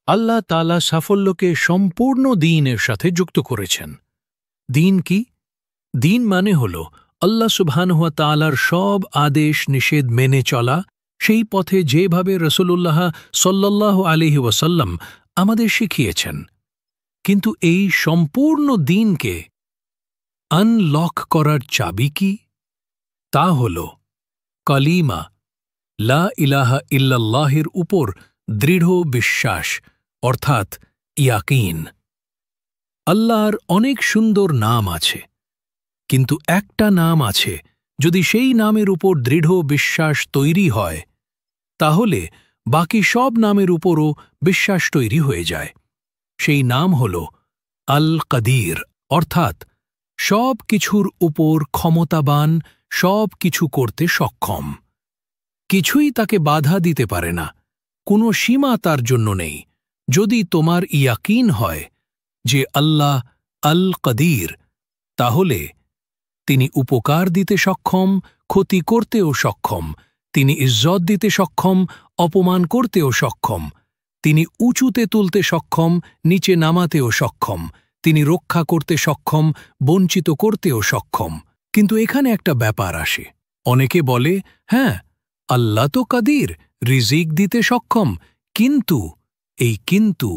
আল্লাহ তাআলা সাফল্যকে সম্পূর্ণ দ্বীনের সাথে যুক্ত করেছেন। দ্বীন কি? দ্বীন মানে হল আল্লাহ সুবহানাহু ওয়া তাআলার সব আদেশ নিষেধ মেনে চলা, সেই পথে যেভাবে রাসূলুল্লাহ সাল্লাল্লাহু আলাইহি ওয়াসাল্লাম আমাদের শিখিয়েছেন। কিন্তু এই সম্পূর্ণ দ্বীনকে আনলক করার চাবি কি? তা হল কালিমা লা ইলাহা ইল্লাল্লাহের উপর দৃঢ় বিশ্বাস, অর্থাৎ ইয়াকিন। আল্লাহর অনেক সুন্দর নাম আছে, কিন্তু একটা নাম আছে, যদি সেই নামের উপর দৃঢ় বিশ্বাস তৈরি হয়, তাহলে বাকি সব নামের উপরও বিশ্বাস তৈরি হয়ে যায়। সেই নাম হল আল কাদির, অর্থাৎ সব কিছুর উপর ক্ষমতাবান, সব কিছু করতে সক্ষম। কিছুই তাকে বাধা দিতে পারে না, কোনো সীমা তার জন্য নেই। যদি তোমার ইয়াকিন হয় যে আল্লাহ আল কাদির, তাহলে তিনি উপকার দিতে সক্ষম, ক্ষতি করতেও সক্ষম, তিনি ইজ্জত দিতে সক্ষম, অপমান করতেও সক্ষম, তিনি উঁচুতে তুলতে সক্ষম, নিচে নামাতেও সক্ষম, তিনি রক্ষা করতে সক্ষম, বঞ্চিত করতেও সক্ষম। কিন্তু এখানে একটা ব্যাপার আসে। অনেকে বলে, হ্যাঁ, আল্লাহ তো কাদির, রিজিক দিতে সক্ষম, কিন্তু এই কিন্তু,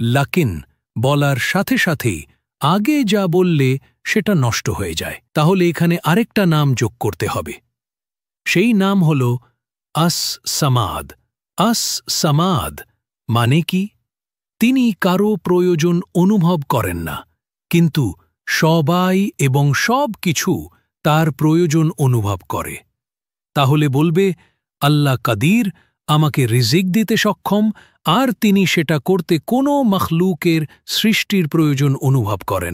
লাকিন বলার সাথে সাথেই আগে যা বললে সেটা নষ্ট হয়ে যায়। তাহলে এখানে আরেকটা নাম যোগ করতে হবে। সেই নাম হল আস সামাদ। আস সামাদ মানে কি? তিনি কারো প্রয়োজন অনুভব করেন না, কিন্তু সবাই এবং সব কিছু তার প্রয়োজন অনুভব করে। তাহলে বলবে, আল্লাহ কাদির, আমাকে রিজিক দিতে সক্ষম, আর তিনি সেটা করতে কোনো মখলুকের সৃষ্টির প্রয়োজন অনুভব করেন।